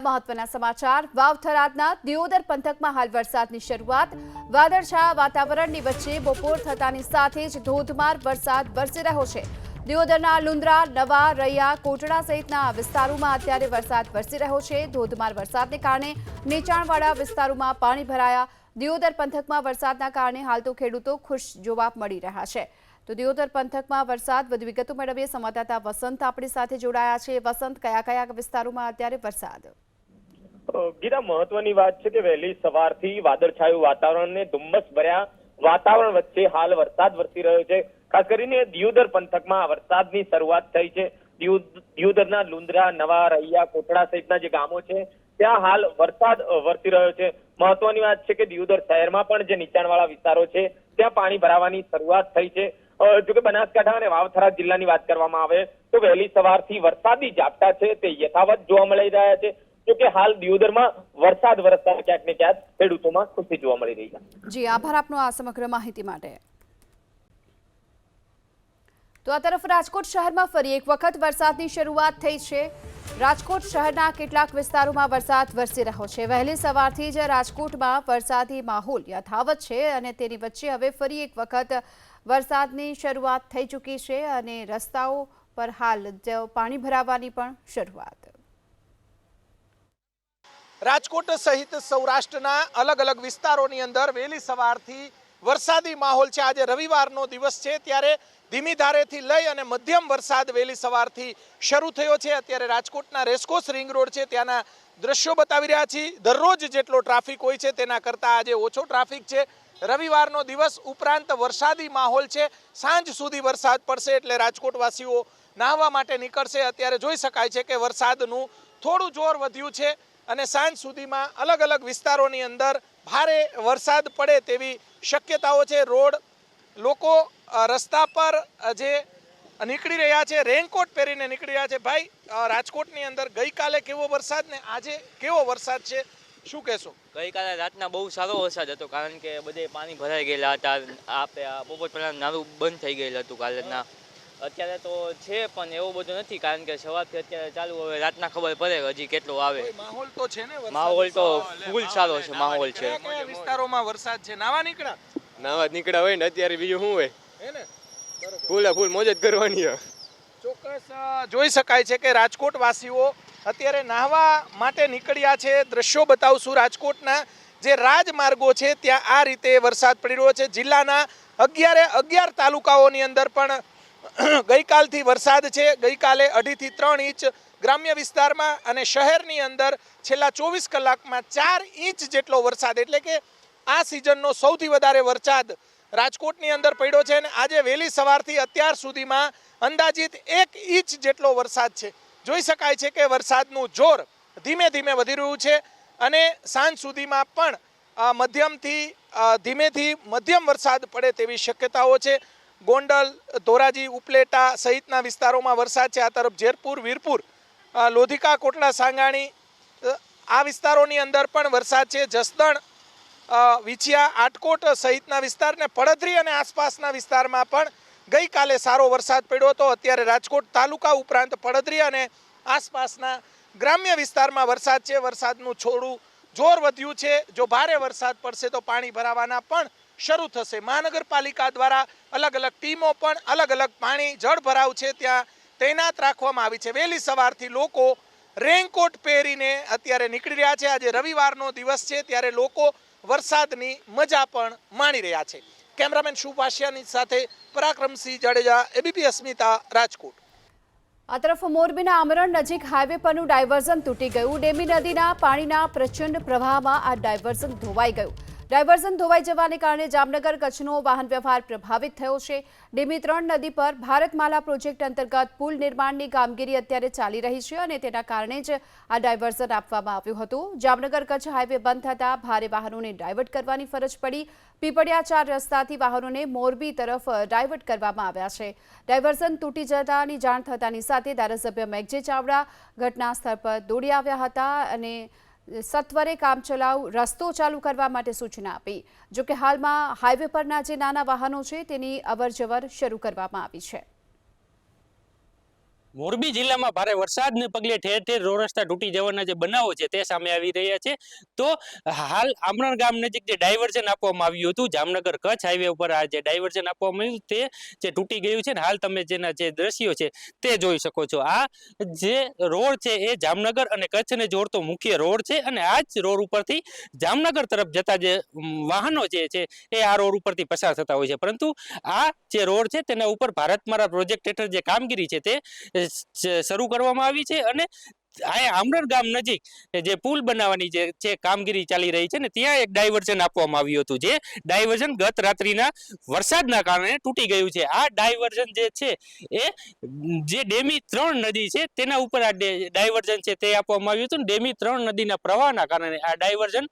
મહત્વના સમાચાર વાવ થરાદના દિયોદર પંથકમાં હાલ વરસાદની શરૂઆત વાદળછાયા વાતાવરણની વચ્ચે બપોર થતાની સાથે જ ધોધમાર વરસાદ વરસી રહ્યો છે। દિયોદરના લુંદ્રા, નવા, રૈયા, કોટડા સહિતના વિસ્તારોમાં અત્યારે વરસાદ વરસી રહ્યો છે। ધોધમાર વરસાદને કારણે નીચાણવાળા વિસ્તારોમાં પાણી ભરાયા। દિયોદર પંથકમાં વરસાદના કારણે હાલ તો ખેડૂતો ખુશ જોવા મળી રહ્યા છે। તો દિયોદર પંથકમાં વરસાદ વધુ વિગતો મેળવીએ સંવાદદાતા વસંત આપણી સાથે જોડાયા છે। વસંત, કયા કયા વિસ્તારોમાં અત્યારે વરસાદ? ગીરા, મહત્વની વાત છે કે વહેલી સવારથી વાદળછાયું વાતાવરણ ને ધુમ્મસ ભર્યા વાતાવરણ વચ્ચે હાલ વરસાદ વરસી રહ્યો છે। ખાસ કરીને દિયોદર પંથકમાં વરસાદની શરૂઆત થઈ છે। દિયોદરના લુંદ્રા, નવા, રૈયા, કોટડા સહિતના જે ગામો છે ત્યાં હાલ વરસાદ વરસી રહ્યો છે। મહત્વની વાત છે કે દિયોદર શહેરમાં પણ જે નીચાણવાળા વિસ્તારો છે ત્યાં પાણી ભરાવાની શરૂઆત થઈ છે। જોકે બનાસકાંઠા અને વાવ થરાદ જિલ્લાની વાત કરવામાં આવે તો વહેલી સવારથી વરસાદી ઝાપટા છે તે યથાવત જોવા મળી રહ્યા છે। જોકે હાલ દિયોદરમાં વરસાદ વરસતા ક્યાંક ને ક્યાંક ખેડૂતોમાં ખુશી જોવા મળી રહી છે। જી, આભાર આપનો આ સમગ્ર માહિતી માટે। તો આ તરફ રાજકોટ શહેરમાં ફરી એક વખત વરસાદની શરૂઆત થઈ છે। રાજકોટ શહેરના કેટલાક વિસ્તારોમાં વરસાદ વરસી રહ્યો છે। વહેલી સવારથી જ રાજકોટમાં વરસાદી માહોલ યથાવત છે અને તેની વચ્ચે હવે ફરી એક વખત વરસાદની શરૂઆત થઈ ચૂકી છે અને રસ્તાઓ પર હાલ પાણી ભરાવાની પણ શરૂઆત। રાજકોટ સહિત સૌરાષ્ટ્રના અલગ અલગ વિસ્તારોની અંદર વહેલી સવારથી વરસાદી માહોલ છે। આજે રવિવારનો દિવસ છે ત્યારે ધીમી ધારેથી લઈ અને મધ્યમ વરસાદ વહેલી સવારથી શરૂ થયો છે। અત્યારે રાજકોટના રેસકોર્સ રિંગ રોડ છે ત્યાંના દ્રશ્યો બતાવી રહ્યા છીએ। દરરોજ જેટલો ટ્રાફિક હોય છે તેના કરતાં આજે ઓછો ટ્રાફિક છે। રવિવારનો દિવસ ઉપરાંત વરસાદી માહોલ છે। સાંજ સુધી વરસાદ પડશે એટલે રાજકોટવાસીઓ નાહવા માટે નીકળશે। અત્યારે જોઈ શકાય છે કે વરસાદનું થોડું જોર વધ્યું છે અને સાંજ સુધીમાં અલગ અલગ વિસ્તારોની અંદર ભારે વરસાદ પડે તેવી શક્યતાઓ છે। લોકો રસ્તા પર જે નીકળી રહ્યા છે રેનકોટ પહેરીને નીકળી રહ્યા છે। ભાઈ, રાજકોટની અંદર ગઈકાલે કેવો વરસાદ ને આજે કેવો વરસાદ છે, શું કહેશો? ગઈકાલે રાતના બહુ સારો વરસાદ હતો કારણ કે બધે પાણી ભરાઈ ગયેલા હતા। આપણે બપોર પહેલા નારું બંધ થઈ ગયેલું હતું કાલેના। અત્યારે તો છે પણ એવું બધું નથી કારણ કે સવારથી અત્યારે ચાલુ, હવે રાતના ખબર પડે હજી કેટલો આવે। માહોલ તો છે ને? માહોલ તો ફૂલ સારો છે, માહોલ છે। કયા વિસ્તારોમાં વરસાદ છે? નાવા નીકળ્યા હોય ને અત્યારે બીજું શું હોય, હે ને? ફૂલ મોજ જ કરવાની છે। ચોક્કસ જોઈ શકાય છે કે રાજકોટ વાસીઓ અત્યારે નાહવા માટે નીકળ્યા છે। દ્રશ્યો બતાવશું રાજકોટના જે રાજમાર્ગો છે ત્યાં આ રીતે વરસાદ પડી રહ્યો છે। જિલ્લાના 11 તાલુકાઓની અંદર પણ ગઈકાલથી વરસાદ છે। ગઈકાલે 2.5 થી 3 ઇંચ ગ્રામ્ય વિસ્તારમાં અને શહેરની અંદર છેલ્લા 24 કલાકમાં 4 ઇંચ જેટલો વરસાદ, એટલે કે આ સિઝનનો સૌથી વધારે વરસાદ રાજકોટની અંદર પડ્યો છે અને આજે વહેલી સવારથી અત્યાર સુધીમાં અંદાજિત 1 ઇંચ જેટલો વરસાદ છે। જોઈ શકાય છે કે વરસાદનું જોર ધીમે ધીમે વધી રહ્યું છે અને સાંજ સુધીમાં પણ મધ્યમથી ધીમેથી મધ્યમ વરસાદ પડે તેવી શક્યતાઓ છે। ગોંડલ, ધોરાજી, ઉપલેટા સહિતના વિસ્તારોમાં વરસાદ છે। આ તરફ જેતપુર, વીરપુર, લોધિકા, કોટડા, સાંગાણી આ વિસ્તારોની અંદર પણ વરસાદ છે। જસદણ, વિછિયા, આટકોટ સહિતના વિસ્તાર ને પડધરી અને આસપાસના વિસ્તારમાં પણ ગઈકાલે સારો વરસાદ પડ્યો હતો। અત્યારે રાજકોટ તાલુકા ઉપરાંત પડધરી અને આસપાસના ગ્રામ્ય વિસ્તારમાં વરસાદ છે। વરસાદનું થોડું જોર વધ્યું છે। જો ભારે વરસાદ પડશે તો પાણી ભરાવાના પણ શરૂ થશે। મહાનગરપાલિકા દ્વારા અલગ અલગ ટીમો પણ અલગ અલગ પાણી જળ ભરાવ છે ત્યાં તૈનાત રાખવામાં આવી છે। વહેલી સવારથી લોકો રેનકોટ પહેરીને અત્યારે નીકળી રહ્યા છે। આજે રવિવારનો દિવસ છે ત્યારે લોકો વરસાદની મજા પણ માણી રહ્યા છે। કેમેરામેન શુભ વાસિયાની સાથે પરાક્રમસિંહ જાડેજા, એબીપી અસ્મિતા, રાજકોટ। આ તરફ મોરબીના આમરણ નજીક હાઈવે પરનું ડાયવર્ઝન તૂટી ગયું। ડેમી નદીના પાણીના પ્રચંડ પ્રવાહમાં આ ડાયવર્ઝન ધોવાઈ ગયું। ડાયવર્ઝન ધોવાઈ જવાને કારણે જામનગર કચ્છનો વાહન વ્યવહાર પ્રભાવિત થયો છે। ડેમી 3 નદી પર ભારતમાલા પ્રોજેક્ટ અંતર્ગત પુલ નિર્માણની કામગીરી અત્યારે ચાલી રહી છે અને તેના કારણે જ આ ડાયવર્ઝન આપવામાં આવ્યું હતું। જામનગર કચ્છ હાઈવે બંધ થતાં ભારે વાહનોને ડાયવર્ટ કરવાની ફરજ પડી। પીપળિયા 4 રસ્તાથી વાહનોને મોરબી તરફ ડાયવર્ટ કરવામાં આવ્યા છે। ડાયવર્ઝન તૂટી જતાની જાણ થતાની સાથે ધારાસભ્ય મેઘજી ચાવડા ઘટના સ્થળ પર દોડી આવ્યા હતા અને સત્વરે કામચલાઉ રસ્તો ચાલુ કરવા માટે સૂચના આપી। જોકે હાલમાં હાઈવે પરના જે નાના વાહનો છે તેની અવરજવર શરૂ કરવામાં આવી છે। મોરબી જિલ્લામાં ભારે વરસાદને પગલે ઠેર ઠેર રોડ રસ્તા તૂટી જવાના જે બનાવો છે તે સામે આવી રહ્યા છે. તો હાલ આમરણ ગામ નજીક જે ડાયવર્ઝન આપવામાં આવ્યું હતું જામનગર કચ્છ હાઈવે ઉપર આ જે ડાયવર્ઝન આપવામાં આવ્યું તે જે તૂટી ગયું છે ને હાલ તમે જેના જે દ્રશ્યો છે તે જોઈ શકો છો. આ જે રોડ છે એ જામનગર અને કચ્છને જોડતો મુખ્ય રોડ છે અને આ જ રોડ ઉપરથી જામનગર તરફ જતા જે વાહનો છે એ આ રોડ ઉપરથી પસાર થતા હોય છે. પરંતુ આ જે રોડ છે તેના ઉપર ભારત મારા પ્રોજેક્ટ હેઠળ જે કામગીરી છે તે શરૂ કરવામાં આવી છે અને આ આમરણ ગામ નજીક જે પુલ બનાવવાની જે કામગીરી ચાલી રહી છે ને ત્યાં એક ડાયવર્ઝન આપવામાં આવ્યું હતું. જે ડાયવર્ઝન ગત રાત્રિના વરસાદના કારણે તૂટી ગયું છે. આ ડાયવર્ઝન જે છે એ જે ડેમી 3 નદી છે તેના ઉપર આ ડાયવર્ઝન છે તે આપવામાં આવ્યું હતું. ડેમી 3 નદીના પ્રવાહના કારણે આ ડાયવર્ઝન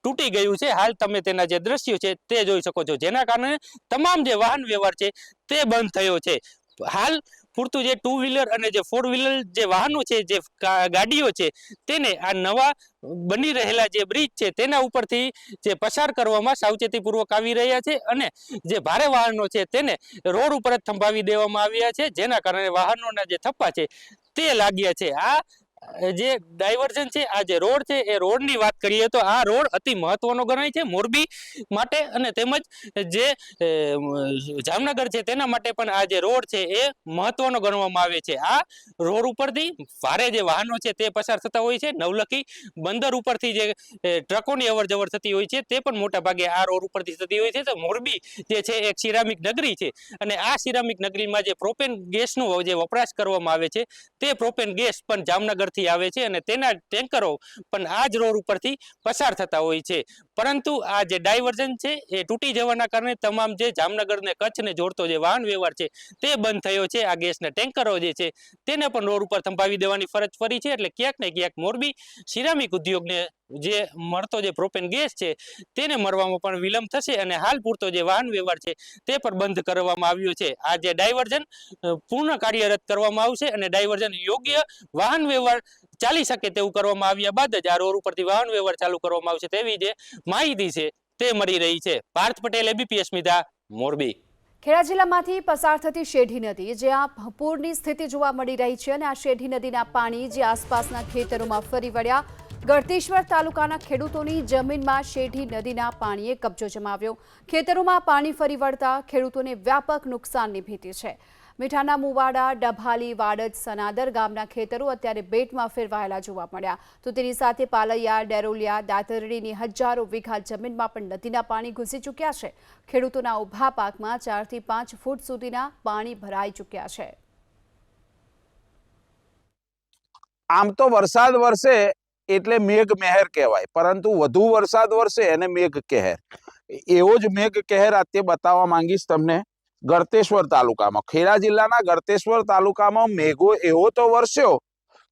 તૂટી ગયું છે. હાલ તમે તેના જે દ્રશ્યો છે તે જોઈ શકો છો, જેના કારણે તમામ જે વાહન વ્યવહાર છે તે બંધ થયો છે. હાલ પૂરતું જે 2 વ્હીલર અને જે 4 વ્હીલર જે વાહનો છે, જે ગાડીઓ છે, તેને આ નવા બની રહેલા જે બ્રિજ છે તેના ઉપરથી જે પસાર કરવામાં સાવચેતીપૂર્વક આવી રહ્યા છે અને જે ભારે વાહનો છે તેને રોડ ઉપર જ થંભાવી દેવામાં આવ્યા છે, જેના કારણે વાહનોના જે થપ્પા છે તે લાગ્યા છે. આ જે ડાયવર્ઝન છે, આ જે રોડ છે એ રોડની વાત કરીએ તો આ રોડ અતિ મહત્વનો ગણાય છે મોરબી માટે અને તેમજ જે જામનગર છે તેના માટે પણ આ જે રોડ છે એ મહત્વનો ગણવામાં આવે છે. આ રોડ ઉપરથી ભારે જે વાહનો છે તે પસાર થતા હોય છે. નવલખી બંદર ઉપરથી જે ટ્રકોની અવર જવર થતી હોય છે તે પણ મોટા ભાગે આ રોડ ઉપરથી થતી હોય છે. તો મોરબી જે છે એક સિરામિક નગરી છે અને આ સિરામિક નગરીમાં જે પ્રોપેન ગેસનો જે વપરાશ કરવામાં આવે છે તે પ્રોપેન ગેસ પણ જામનગર આવે છે અને તેના ટેન્કરો પણ આ જ રોડ ઉપરથી પસાર થતા હોય છે. પરંતુ આ જે ડાયવર્ઝન છે એ તૂટી જવાના કારણે તમામ જે જામનગર ને કચ્છને જોડતો જે વાહન વ્યવહાર છે તે બંધ થયો છે. આ ગેસના ટેન્કરો જે છે તેને પણ રોડ ઉપર થંભાવી દેવાની ફરજ પડી છે. એટલે ક્યાંક ને ક્યાંક મોરબી સિરામિક ઉદ્યોગને જે મળતો જે પ્રોપેન ગેસ છે તેને મળવામાં પણ વિલંબ થશે અને હાલ પૂરતો જે વાહન વ્યવહાર છે તે પણ બંધ કરવામાં આવ્યો છે. આ જે ડાયવર્ઝન પૂર્ણ કાર્યરત કરવામાં આવશે અને ડાયવર્ઝન યોગ્ય વાહન વ્યવહાર ચાલી શકે તેવું કરવામાં આવ્યા બાદ જ આ રોડ ઉપરથી વાહન વ્યવહાર ચાલુ કરવામાં આવશે તેવી જે માહિતી છે તે મળી રહી છે. પાર્થ પટેલ, ABP અસ્મિતા, મોરબી. ખેડા જિલ્લામાંથી પસાર થતી શેઢી નદી જ્યાં પૂરની સ્થિતિ જોવા મળી રહી છે અને આ શેઢી નદીના પાણી જે આસપાસના ખેતરોમાં ફરી વળ્યા. ગળતેશ્વર તાલુકાના ખેડૂતોની જમીનમાં શેઢી નદીના પાણીએ કબજો જમાવ્યો. ખેતરોમાં પાણી ફરી વળતા ખેડૂતોને વ્યાપક નુકસાનની ભીતિ છે. મીઠાના મુવાડા, ડભાલી, વાડજ, સનાદર ગામના ખેતરો અત્યારે બેટમાં ફેરવાયેલા જોવા મળ્યા. તો તેની સાથે પાલૈયા, ડેરોલિયા, દાતરડીની હજારો વીઘા જમીનમાં પણ નદીના પાણી ઘૂસી ચૂક્યા છે. ખેડૂતોના ઊભા પાકમાં 4 થી 5 ફૂટ સુધીના પાણી ભરાઈ ચૂક્યા છે. આમ તો વરસાદ વરસે એટલે મેઘ મહેર કહેવાય, પરંતુ વધુ વરસાદ વરસે એને મેઘ કહેર. એવો જ મેઘ કહેર આજે બતાવવા માંગીશ તમને. ગળતેશ્વર તાલુકામાં, ખેડા જિલ્લાના ગળતેશ્વર તાલુકામાં મેઘો એવો તો વરસ્યો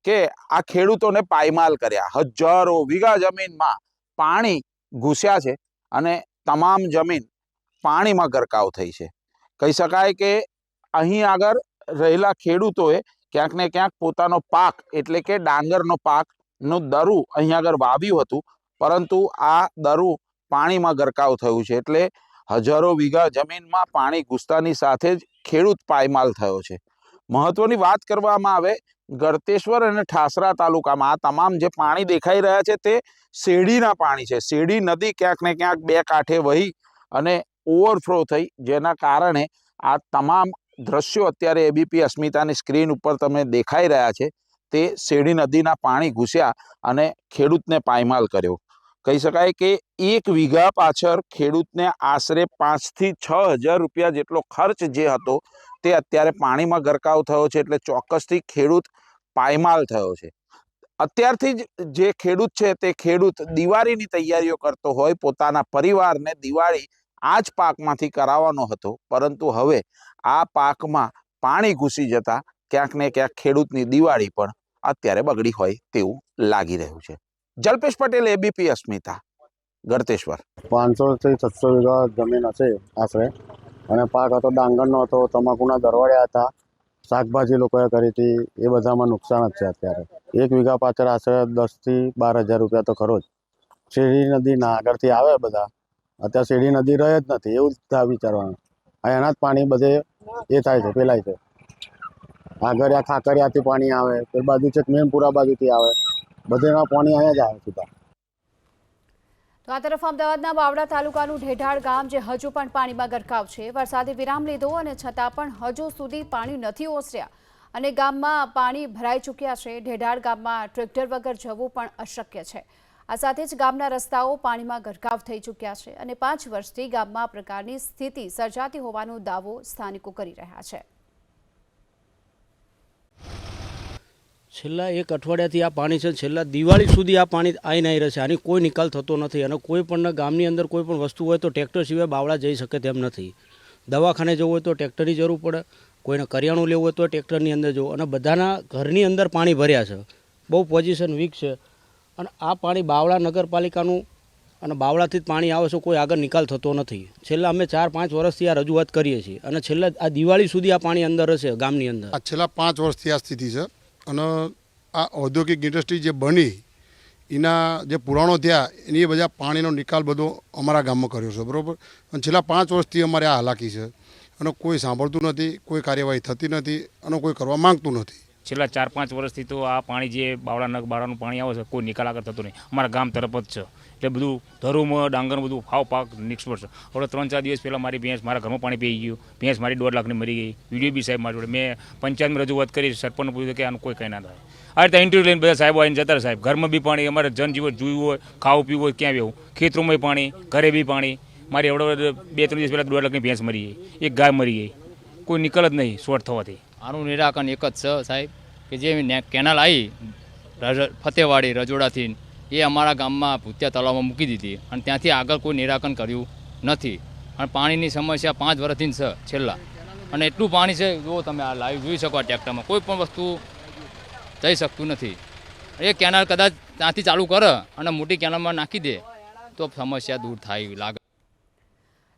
કે આ ખેડૂતોને પાયમાલ કર્યા. હજારો વીઘા જમીનમાં પાણી ઘૂસ્યા છે અને તમામ જમીન પાણીમાં ગરકાવ થઈ છે. કહી શકાય કે અહીં આગળ રહેલા ખેડૂતોએ ક્યાંક ને ક્યાંક પોતાનો પાક એટલે કે ડાંગરનો પાકનું દરું અહીં આગળ વાવ્યું હતું, પરંતુ આ દરું પાણીમાં ગરકાવ થયું છે. એટલે હજારો વીઘા જમીનમાં પાણી ઘૂસતાની સાથે જ ખેડૂત પાયમાલ થયો છે. મહત્વની વાત કરવામાં આવે, ગળતેશ્વર અને ઠાસરા તાલુકામાં આ તમામ જે પાણી દેખાઈ રહ્યા છે તે શેરડીના પાણી છે. શેરડી નદી ક્યાંક ને ક્યાંક બે કાંઠે વહી અને ઓવરફ્લો થઈ, જેના કારણે આ તમામ દ્રશ્યો અત્યારે ABP અસ્મિતાની સ્ક્રીન ઉપર તમને દેખાઈ રહ્યા છે તે શેરડી નદીના પાણી ઘૂસ્યા અને ખેડૂતને પાયમાલ કર્યો. કહી શકાય કે 1 વીઘા પાછળ ખેડૂતને આશરે 5 થી 6 હજાર રૂપિયા જેટલો ખર્ચ જે હતો તે અત્યારે પાણીમાં ગરકાવ થયો છે. એટલે ચોક્કસથી ખેડૂત પાયમાલ થયો છે. અત્યારથી જ જે ખેડૂત છે તે ખેડૂત દિવાળીની તૈયારીઓ કરતો હોય, પોતાના પરિવારને દિવાળી આ જ પાકમાંથી કરાવવાનો હતો, પરંતુ હવે આ પાકમાં પાણી ઘૂસી જતા ક્યાંક ને ક્યાંક ખેડૂતની દિવાળી પણ અત્યારે બગડી હોય તેવું લાગી રહ્યું છે. જલ્પેશ પટેલ, ABP અસ્મિતા, ગળતેશ્વર. 500 થી 700 વીઘા જમીન હશે આશરે, અને પાક હતો ડાંગરનો હતો, તમાકુના દરવાડિયા હતા, શાકભાજી લોકોએ કરી હતી, એ બધામાં નુકસાન જ છે. અત્યારે 1 વીઘા પાછળ આશરે 10 થી 12 હજાર રૂપિયા તો ખરો જ. શેરડી નદીના આગળથી આવે બધા, અત્યારે શેરડી નદી રહે જ નથી એવું જ વિચારવાનું. એના જ પાણી બધે એ થાય છે, પેલાય છે. આગળિયા ખાકરિયાથી પાણી આવે, તે બાજુ છે મેમપુરા બાજુથી આવે, બધેમાં પાણી અહીંયા જ આવે સીધા. તો આ તરફ અમદાવાદના બાવળા તાલુકાનું ઢેઢાળ ગામ જે હજુ પણ પાણીમાં ગરકાવ છે. વરસાદે વિરામ લીધો અને છતાં પણ હજુ સુધી પાણી નથી ઓસર્યા અને ગામમાં પાણી ભરાઈ ચૂક્યા છે. ઢેઢાળ ગામમાં ટ્રેક્ટર વગર જવું પણ અશક્ય છે. આ સાથે જ ગામના રસ્તાઓ પાણીમાં ગરકાવ થઈ ચૂક્યા છે અને 5 વર્ષથી ગામમાં આ પ્રકારની સ્થિતિ સર્જાતી હોવાનો દાવો સ્થાનિકો કરી રહ્યા છે. છેલ્લા 1 અઠવાડિયાથી આ પાણી છે, છેલ્લા દિવાળી સુધી આ પાણી આવીને આવી રહેશે. આની કોઈ નિકાલ થતો નથી અને કોઈ પણ ગામની અંદર કોઈ પણ વસ્તુ હોય તો ટ્રેક્ટર સિવાય બાવળા જઈ શકે તેમ નથી. દવાખાને જવું હોય તો ટ્રેક્ટરની જરૂર પડે, કોઈને કરિયાણું લેવું હોય તો ટ્રેક્ટરની અંદર જવું, અને બધાના ઘરની અંદર પાણી ભર્યા છે. બહુ પોઝિશન વીક છે અને આ પાણી બાવળા નગરપાલિકાનું અને બાવળાથી જ પાણી આવે છે, કોઈ આગળ નિકાલ થતો નથી. છેલ્લા અમે 4-5 વર્ષથી આ રજૂઆત કરીએ છીએ અને છેલ્લા આ દિવાળી સુધી આ પાણી અંદર હશે ગામની અંદર. આ છેલ્લા 5 વર્ષથી આ સ્થિતિ છે અને આ ઔદ્યોગિક ઇન્ડસ્ટ્રી જે બની એના જે પુરાણો થયા એની બધા પાણીનો નિકાલ બધો અમારા ગામમાં કર્યો છે, બરાબર. અને છેલ્લા 5 વર્ષથી અમારે આ હાલાકી છે અને કોઈ સાંભળતું નથી, કોઈ કાર્યવાહી થતી નથી અને કોઈ કરવા માંગતું નથી. છેલ્લા 4-5 વર્ષથી તો આ પાણી જે બાવળાનું પાણી આવે છે કોઈ નિકાલ આગળ થતો નહીં. અમારા ગામ તરફ જ છે એટલે બધું ધરુમાં ડાંગરનું બધું ફાવ પાક નિષ્ફળ છે. હવે 3-4 દિવસ પહેલાં મારી ભેંસ મારા ઘરમાં પાણી પી ગયું, ભેંસ મારી 1.5 લાખની મરી ગઈ. વિડીયો બી સાહેબ મારી જોડે મેં પંચાયતમાં રજૂઆત કરી, સરપંચને પૂછ્યું કે આનું કોઈ કંઈ ના થાય. આ રીતે ઇન્ટરવ્યુ લઈને બધા સાહેબો આવીને જતા સાહેબ. ઘરમાં બી પાણી, અમારે જનજીવન જોયું હોય, ખાવું પીવું હોય ક્યાં બેવું, ખેતરોમાં પાણી, ઘરે બી પાણી. મારી એવડે 2-3 દિવસ પહેલાં 1.5 લાખની ભેંસ મરી ગઈ, એક ગાય મરી ગઈ, કોઈ નિકાલ જ નહીં શોર્ટ થવાથી. આનું નિરાકરણ એક જ છે સાહેબ કે જે કેનાલ આવી ફતેવાડી રજોડાથી એ અમારા ગામમાં ભૂતિયા તળાવમાં મૂકી દીધી અને ત્યાંથી આગળ કોઈ નિરાકરણ કર્યું નથી. અને પાણીની સમસ્યા 5 વર્ષથી છે છેલ્લા, અને એટલું પાણી છે જો તમે આ લાઈવ જોઈ શકો આ ટ્રેક્ટરમાં કોઈ પણ વસ્તુ જઈ શકતું નથી. એ કેનાલ કદાચ ત્યાંથી ચાલુ કરે અને મોટી કેનાલમાં નાખી દે તો સમસ્યા દૂર થાય લાગે.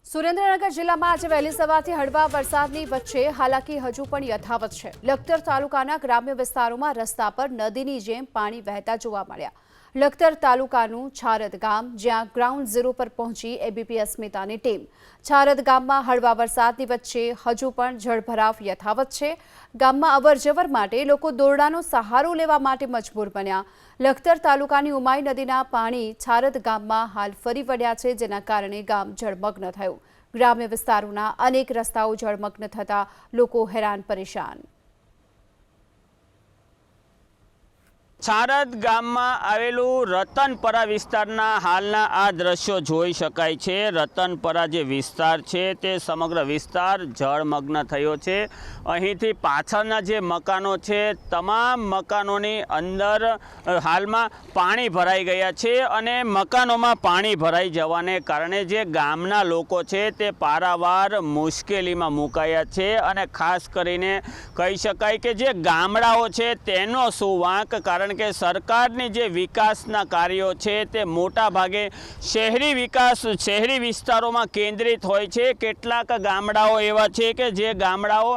સુરેન્દ્રનગર જિલ્લામાં આજે વહેલી સવારથી હળવા વરસાદની વચ્ચે હાલાકી હજુ પણ યથાવત છે. લખતર તાલુકાના ગ્રામ્ય વિસ્તારોમાં રસ્તા પર નદીની જેમ પાણી વહેતા જોવા મળ્યા. લખતર તાલુકાનું છારદ ગામ, જ્યાં ગ્રાઉન્ડ ઝીરો પર પહોંચી એબીપી અસ્મિતાની ટીમ. છારદ ગામમાં હળવા વરસાદની વચ્ચે હજુ પણ જળભરાવ યથાવત છે. ગામમાં અવરજવર માટે લોકો દોરડાનો સહારો લેવા માટે મજબૂર બન્યા. લખતર તાલુકાની ઉમાઈ નદીના પાણી છારદ ગામમાં હાલ ફરી વળ્યા છે, જેના કારણે ગામ જળમગ્ન થયું. ગ્રામ્ય વિસ્તારોના અનેક રસ્તાઓ જળમગ્ન થતા લોકો હેરાન પરેશાન. છારદ ગામમાં આવેલું રતનપરા વિસ્તારના હાલના આ દ્રશ્યો જોઈ શકાય છે. રતનપરા જે વિસ્તાર છે તે સમગ્ર વિસ્તાર જળમગ્ન થયો છે. અહીંથી પાછળના જે મકાનો છે તમામ મકાનોની અંદર હાલમાં પાણી ભરાઈ ગયા છે અને મકાનોમાં પાણી ભરાઈ જવાને કારણે જે ગામના લોકો છે તે પારાવાર મુશ્કેલીમાં મુકાયા છે. અને ખાસ કરીને કહી શકાય કે જે ગામડાઓ છે તેનો શું વાંક, કારણ કે સરકારની જે વિકાસના કાર્યો છે તે મોટા ભાગે શહેરી વિસ્તારોમાં કેન્દ્રિત હોય છે. કેટલાક ગામડાઓ એવા છે કે જે ગામડાઓ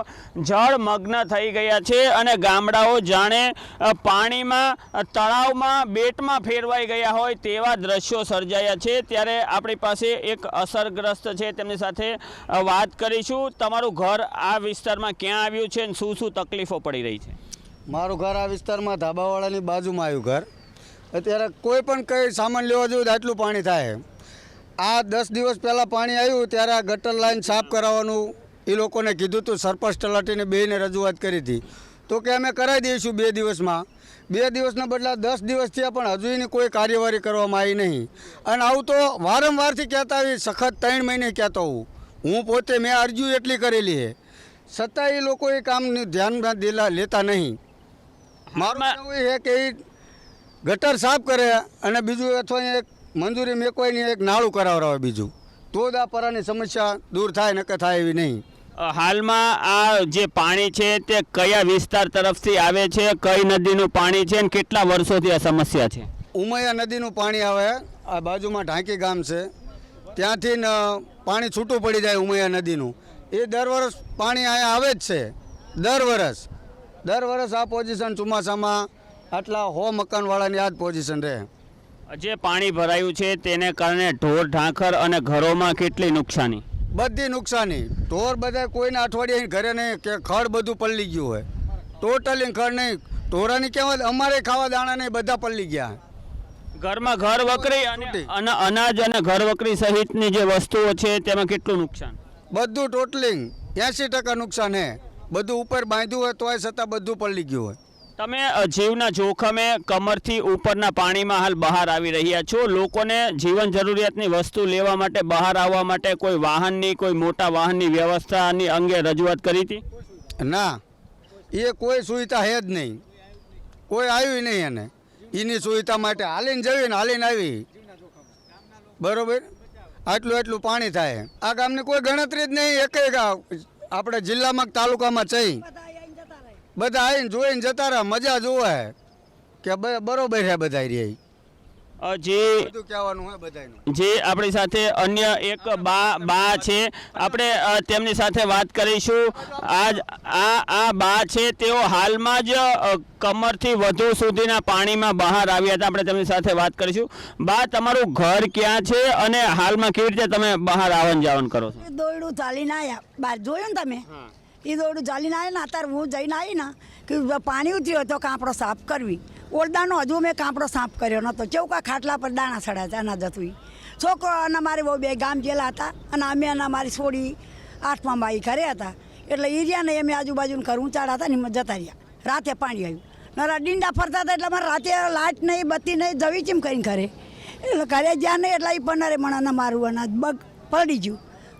જળમગ્ન થઈ ગયા છે અને ગામડાઓ જાણે પાણીમાં, તળાવમાં, બેટમાં ફેરવાઈ ગયા હોય તેવા દ્રશ્યો સર્જાયા છે. ત્યારે આપણી પાસે એક અસરગ્રસ્ત છે, તેમની સાથે વાત કરીશું. તમારું ઘર આ વિસ્તારમાં ક્યાં આવ્યું છે અને શું શું તકલીફો પડી રહી છે? મારું ઘર આ વિસ્તારમાં ધાબાવાળાની બાજુમાં આવ્યું ઘર. અત્યારે કોઈ પણ કંઈ સામાન લેવા જેવું આટલું પાણી થાય. આ 10 દિવસ પહેલાં પાણી આવ્યું ત્યારે આ ગટર લાઈન સાફ કરાવવાનું એ લોકોને કીધું હતું. સરપંચ તલાટીને બેને રજૂઆત કરી હતી તો કે અમે કરાવી દઈશું 2 દિવસમાં. 2 દિવસના બદલા 10 દિવસ થયા પણ હજુ એની કોઈ કાર્યવાહી કરવામાં આવી નહીં. અને આવું તો વારંવારથી કહેતા આવી, સખત 3 મહિને કહેતો હું પોતે મેં અરજી એટલી કરેલી છે, છતાં એ લોકો એ કામનું ધ્યાન લેતા નહીં. મારું એવું છે કે એ ગટર સાફ કરે અને બીજું અથવા એક મંજૂરી મેકવાની એક નાળું કરાવડાવે બીજું, તો જ આ પરાની સમસ્યા દૂર થાય, નકર થાય એવી નહીં. હાલમાં આ જે પાણી છે તે કયા વિસ્તાર તરફથી આવે છે, કઈ નદીનું પાણી છે અને કેટલા વર્ષોથી આ સમસ્યા છે? ઉમૈયા નદીનું પાણી આવે. આ બાજુમાં ઢાંકી ગામ છે ત્યાંથી પાણી છૂટું પડી જાય ઉમૈયા નદીનું. એ દર વર્ષ પાણી અહીંયા આવે જ છે. દર વર્ષ આ પોઝિશન ચોમાસામાં આટલા 100 મકાનવાળાની આ જ પોઝિશન રહે. જે પાણી ભરાયું છે તેને કારણે ઢોર ઢાંખર અને ઘરોમાં કેટલી નુકસાની? બધી નુકસાની. ઢોર બધા કોઈના અઠવાડિયે ઘરે નહીં કે ખડ બધું પલળી ગયું હોય ટોટલી ઘર નહીં, ઢોરાની કહેવત અમારે ખાવા દાણા નહીં, બધા પલ્લી ગયા. ઘરમાં ઘર વકરી અને અનાજ અને ઘર વકરી સહિતની જે વસ્તુઓ છે તેમાં કેટલું નુકસાન? બધું ટોટલિંગ 80% નુકસાન હે. બધું ઉપર બાંધ્યું હોય તોય છતાં બધું પલ્લી ગયું હોય. તમે જીવના જોખમે કમરથી ઉપરના પાણીમાં હાલ બહાર આવી રહ્યા છો. લોકોને જીવન જરૂરિયાતની વસ્તુ લેવા માટે બહાર આવવા માટે કોઈ વાહનની, કોઈ મોટા વાહનની વ્યવસ્થાની અંગે રજૂઆત કરી હતી? ના, એ કોઈ સુવિધા હે જ નહીં. કોઈ આવ્યું નહીં એને એની સુવિધા માટે. હાલીને જવી ને હાલીને આવી, બરોબર. આટલું પાણી થાય. આ ગામની કોઈ ગણતરી જ નહીં. એક આપણે જિલ્લામાં તાલુકામાં છે બધા આવીને જોઈને જતા રહ્યા. મજા જોવે કે બરોબર છે બધા રહી. જે આપણી સાથે અન્ય એક બા છે, આપણે તેમની સાથે વાત કરીશું. આ બા છે, તેઓ હાલમાં જ કમરથી વધુ સુધીના પાણીમાં બહાર આવ્યા હતા. આપણે તેમની સાથે વાત કરીશું. બા, તમારું ઘર ક્યાં છે અને હાલમાં કેવી રીતે તમે બહાર આવન જાવન કરો છો? દોયડું ચાલીને આવ્યા, બહાર જોયું ને તમે? એ દોયડું ચાલીને આવ્યા ને અત્યારે હું જઈને આવી ને કે પાણી ઉતર્યું તો કાંપડો સાફ કરવી. ઓરડાનો હજુ મેં કાંપડો સાફ કર્યો નહોતો. ચૌકા ખાટલા પર દાણા ચડાયા અનાજ હતું. છોકરો અને મારી બહુ બે ગામ ગયેલા હતા અને અમે અને મારી છોડી 8મા બાઈ ઘરે હતા. એટલે એરિયાને અમે આજુબાજુનું ઘર ઊંચાડા હતા ને એમાં જતા રહ્યા. રાતે પાણી આવ્યું. નરા ડીંડા ફરતા હતા એટલે અમારે રાતે લાઇટ નહીં, બત્તી નહીં, જવી ચીમ કરીને ઘરે. એટલે ઘરે જ્યાં નહીં એટલે એ 15 મણાના મારું અનાજ બગ પડી ગયું.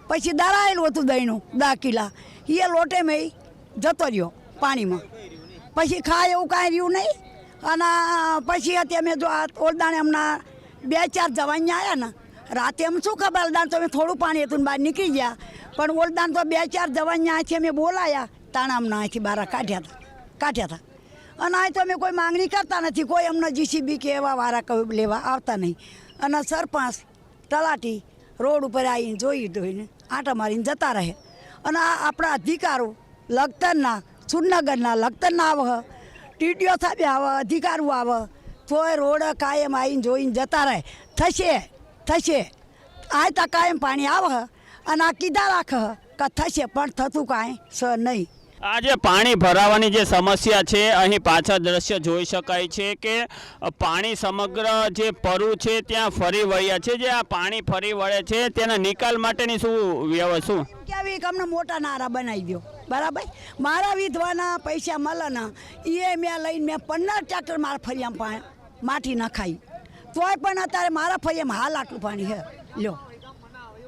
પછી દરાયેલું હતું દહીંનું 10 કિલા. એ લોટે મેં જતો રહ્યો પાણીમાં. પછી ખાય એવું કાંઈ રહ્યું નહીં. અને પછી અમે જો આ ઓરદાણે હમણાં 2-4 જવાન આવ્યા ને રાતે એમ શું ખબર, ઓરદાણ તો અમે થોડું પાણી હતું ને બહાર નીકળી ગયા. પણ ઓરદાણ તો 2-4 જવાન અહીંથી અમે બોલાયા તાણા અમને અહીંથી બહાર કાઢ્યા હતા. અને અહીં તો અમે કોઈ માંગણી કરતા નથી. કોઈ અમને જીસીબી કે એવા વારા લેવા આવતા નહીં. અને સરપંચ તલાટી રોડ ઉપર આવીને જોઈને આંટા મારીને જતા રહે. અને આ આપણા અધિકારો લખતરના, સુરનગરના લખતરના આવે, ટીડીઓ સાહેબ આવે, અધિકારો આવે તોય રોડ કાયમ આવીને જોઈને જતા રહે. થશે આ તો કાયમ પાણી આવે અને આ કીધા રાખે કે થશે, પણ થતું કાંઈ નહીં. આ જે પાણી ભરાવાની જે સમસ્યા છે, અહીં પાછળ દ્રશ્ય જોઈ શકાય છે કે પાણી સમગ્ર જે પરુ છે ત્યાં ફરી વળ્યા છે. જે આ પાણી ફરી વળે છે તેના નિકાલ માટેની શું વ્યવસ્થા? કેવી અમને મોટા નારા બનાવી દો, બરાબર. મારા વિધવાના પૈસા મળે ને એ મેં લઈને મેં 15 ટ્રેક્ટર મારા ફરિયામાં માટી નખાઈ. તોય પણ અત્યારે મારા ફરિયામાં હાલ આટલું પાણી હે લ્યો.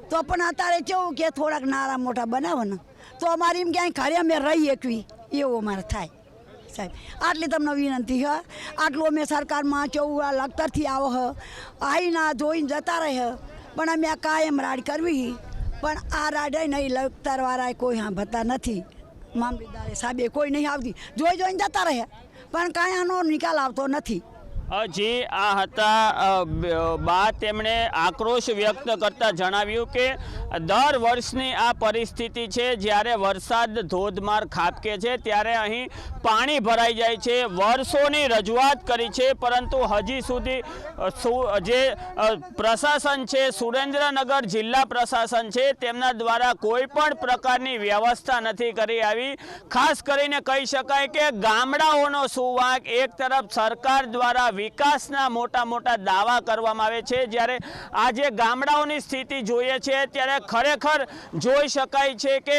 તો પણ અત્યારે કેવું કે થોડાક નારા મોટા બનાવો ને તો અમારી એમ ક્યાંય ઘરે અમે રહી એકવી એવું અમારે થાય. સાહેબ આટલી તમને વિનંતી હે. આટલું અમે સરકારમાં કેવું લખતરથી આવો હ આવીને જોઈને જતા રહે. પણ અમે આ કાયમ રાડ કરવી. પણ આ રાડે નહીં, લખતરવાળાએ કોઈ સાંભળતા નથી. મામલતદારે સાહેબે કોઈ નહીં આવતી, જોઈને જતા રહે. પણ કાંઈ આનો નિકાલ આવતો નથી. જે આ હતા બા, તેમણે આક્રોશ વ્યક્ત કરતા જણાવ્યું કે દર વર્ષની આ પરિસ્થિતિ છે. જ્યારે વરસાદ ધોધમાર ખાબકે છે ત્યારે અહીં પાણી ભરાઈ જાય છે. વર્ષોની રજૂઆત કરી છે પરંતુ હજી સુધી જે પ્રશાસન છે, સુરેન્દ્રનગર જિલ્લા પ્રશાસન છે, તેમના દ્વારા કોઈ પણ પ્રકારની વ્યવસ્થા નથી કરી આવી. ખાસ કરીને કહી શકાય કે ગામડાઓનો સુવાગ. એક તરફ સરકાર દ્વારા વિકાસના મોટા દાવા કરવામાં આવે છે, જ્યારે આજે ગામડાઓની સ્થિતિ જોઈએ છે ત્યારે ખરેખર જોઈ શકાય છે કે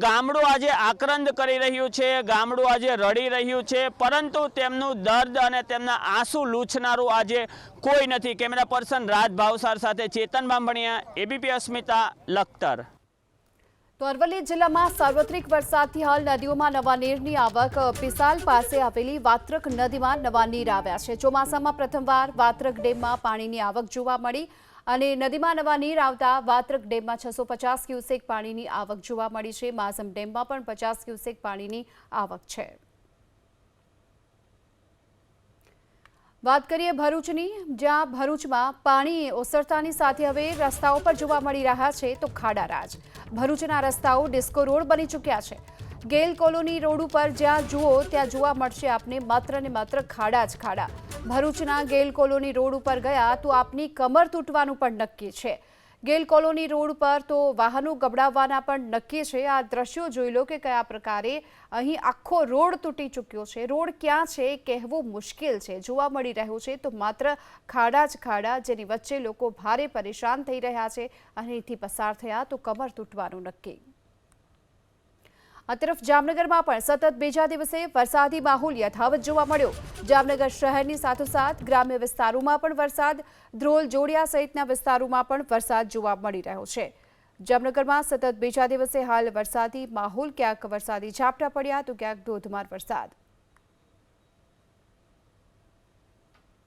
ગામડું આજે આક્રંદ કરી રહ્યું છે, ગામડું આજે રડી રહ્યું છે, પરંતુ તેમનું દર્દ અને તેમના આંસુ લૂછનારું આજે કોઈ નથી. કેમેરા પર્સન રાજ ભાવસાર સાથે ચેતન બાંભણિયા, એબીપી અસ્મિતા, લખતર. તો અરવલ્લી જિલ્લામાં સાર્વત્રિક વરસાદથી હાલ નદીઓમાં નવા નીરની આવક. પિસાલ પાસે આવેલી વાત્રક નદીમાં નવા નીર આવ્યા છે. ચોમાસામાં પ્રથમવાર વાત્રક ડેમમાં પાણીની આવક જોવા મળી અને નદીમાં નવા નીર આવતા વાત્રક ડેમમાં 650 ક્યુસેક પાણીની આવક જોવા મળી છે. માસમ ડેમમાં પણ 50 ક્યુસેક પાણીની આવક છે. વાત કરીએ ભરૂચની, જ્યાં ભરૂચમાં પાણી ઓસરતાની સાથે હવે રસ્તાઓ પર જોવા મળી રહ્યા છે તો ખાડારાજ. ભરૂચના રસ્તાઓ ડિસ્કો રોડ બની ચૂક્યા છે. ગેલ કોલોની રોડ ઉપર જ્યાં જુઓ ત્યાં જોવા મળશે આપને માત્ર ને માત્ર ખાડા જ ખાડા. ભરૂચના ગેલ કોલોની રોડ ઉપર ગયા તો આપની કમર તૂટવાનું પણ નક્કી છે. ગેલ કોલોની રોડ પર તો વાહનો ગબડાવવાના પણ નક્કી છે। આ દ્રશ્યો જોઈ લો કે કયા પ્રકારે અહીં આખો રોડ તૂટી ચૂક્યો છે। રોડ ક્યાં છે કહેવું મુશ્કેલ છે। જોવા મળી રહ્યું છે તો માત્ર ખાડા જ ખાડા, જેની વચ્ચે લોકો ભારે પરેશાન થઈ રહ્યા છે। અહીંથી પસાર થયા તો કમર તૂટવાનું નક્કી। આ તરફ જામનગરમાં પણ સતત બીજા દિવસે વરસાદી માહોલ યથાવત જોવા મળ્યો। જામનગર શહેરની સાથોસાથ ગ્રામ્ય વિસ્તારોમાં પણ વરસાદ, ધ્રોલ, જોડિયા સહિતના વિસ્તારોમાં પણ વરસાદ જોવા મળી રહ્યો છે। જામનગરમાં સતત બીજા દિવસે હાલ વરસાદી માહોલ, ક્યાંક વરસાદી ઝાપટા પડ્યા તો ક્યાંક ધોધમાર વરસાદ।